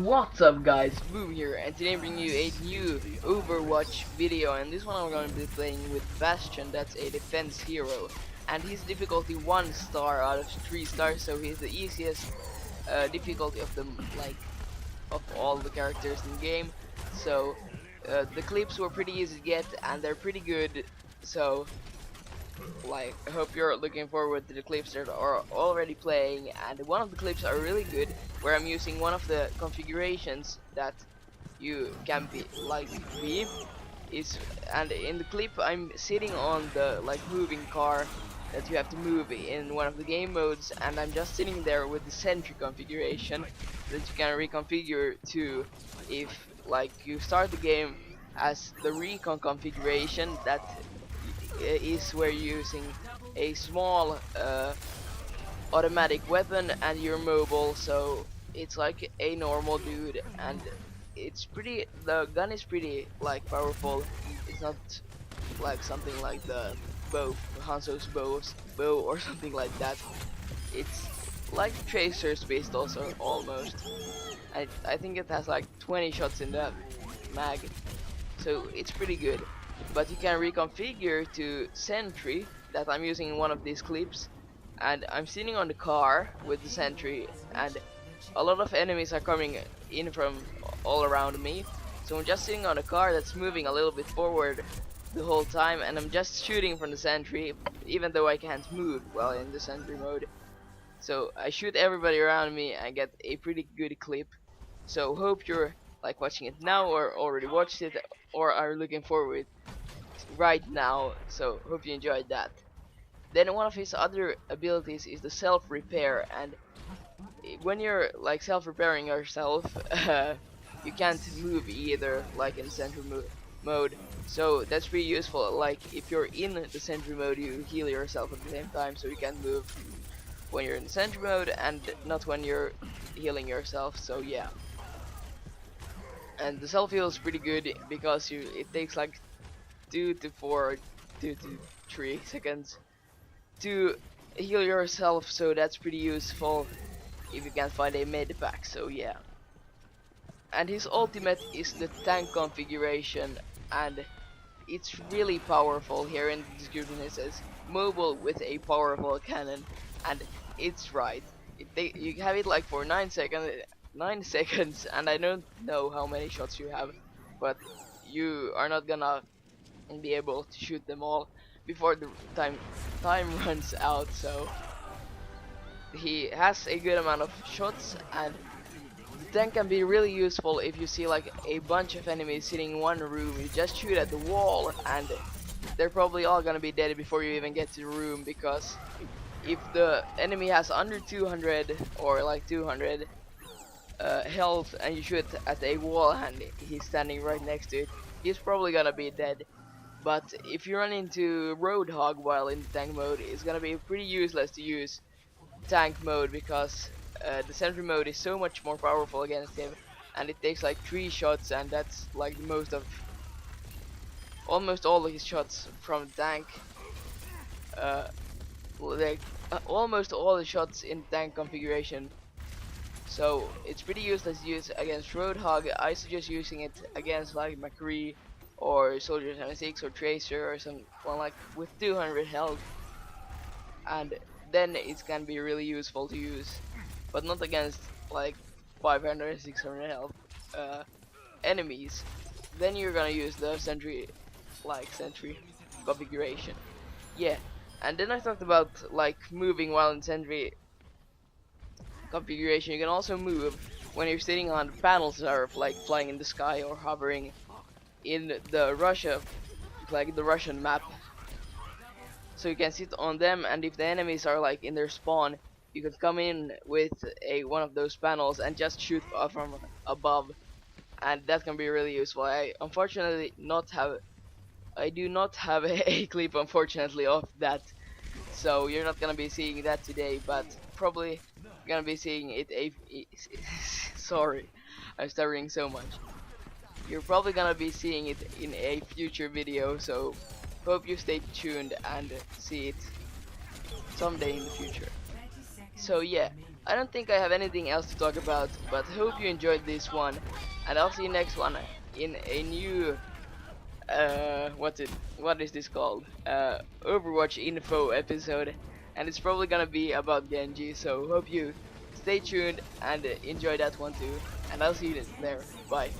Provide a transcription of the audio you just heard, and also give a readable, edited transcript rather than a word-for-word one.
What's up guys, Boom here, and today I'm bringing you a new Overwatch video, and this one I'm going to be playing with Bastion. That's a defense hero, and he's difficulty 1 star out of 3 stars, so he's the easiest difficulty of them, like, of all the characters in the game. So the clips were pretty easy to get, and they're pretty good, so like, I hope you're looking forward to the clips that are already playing. And one of the clips are really good, where I'm using one of the configurations that you can be is, and in the clip I'm sitting on the moving car that you have to move in one of the game modes, and I'm just sitting there with the sentry configuration that you can reconfigure to if you start the game as the recon configuration. That is where you're using a small automatic weapon and you're mobile, so it's like a normal dude, and the gun is pretty powerful. It's not like something like the Hanzo's bow or something like that. It's like Tracer's pistol, so almost. I think it has like 20 shots in the mag, so it's pretty good. But you can reconfigure to sentry that I'm using in one of these clips, and I'm sitting on the car with the sentry, and a lot of enemies are coming in from all around me, so I'm just sitting on a car that's moving a little bit forward the whole time, and I'm just shooting from the sentry even though I can't move while in the sentry mode. So I shoot everybody around me and get a pretty good clip. So hope you're watching it now, or already watched it, or are looking forward right now. So hope you enjoyed that. Then one of his other abilities is the self-repair, and when you're self-repairing yourself, you can't move either, like in sentry mode. So that's pretty useful. Like if you're in the sentry mode, you heal yourself at the same time, so you can't move when you're in sentry mode and not when you're healing yourself. So yeah. And the self heal is pretty good because it takes like 2 to 4, 2 to 3 seconds to heal yourself, so that's pretty useful if you can't find a med pack. So yeah. And his ultimate is the tank configuration, and it's really powerful. Here in the description it says mobile with a powerful cannon, and it's right. You have it like for 9 seconds, and I don't know how many shots you have, but you are not gonna be able to shoot them all before the time runs out. So he has a good amount of shots, and the tank can be really useful if you see like a bunch of enemies sitting in one room. You just shoot at the wall, and they're probably all gonna be dead before you even get to the room, because if the enemy has under 200 or like 200 health and you shoot at a wall and he's standing right next to it, he's probably gonna be dead. But if you run into Roadhog while in tank mode, it's gonna be pretty useless to use tank mode, because the sentry mode is so much more powerful against him, and it takes like 3 shots, and that's like almost all of his shots from the tank. Almost all the shots in tank configuration. So it's pretty useless to use against Roadhog. I suggest using it against like McCree or Soldier 76 or Tracer or someone like with 200 health, and then it can be really useful to use, but not against like 500 600 health enemies. Then you're gonna use the sentry configuration. Yeah. And then I talked about like moving while in sentry configuration. You can also move when you're sitting on panels that are like flying in the sky or hovering in the the Russian map. So you can sit on them, and if the enemies are like in their spawn, you can come in with one of those panels and just shoot from above, and that can be really useful. I do not have a clip, unfortunately, of that, so you're not gonna be seeing that today, but probably gonna be seeing it sorry, I'm stuttering so much. You're probably gonna be seeing it in a future video, so hope you stay tuned and see it someday in the future. So yeah, I don't think I have anything else to talk about, but hope you enjoyed this one, and I'll see you next one in a new what is this called? Overwatch info episode, and it's probably gonna be about Genji. So hope you stay tuned and enjoy that one too, and I'll see you there. Bye.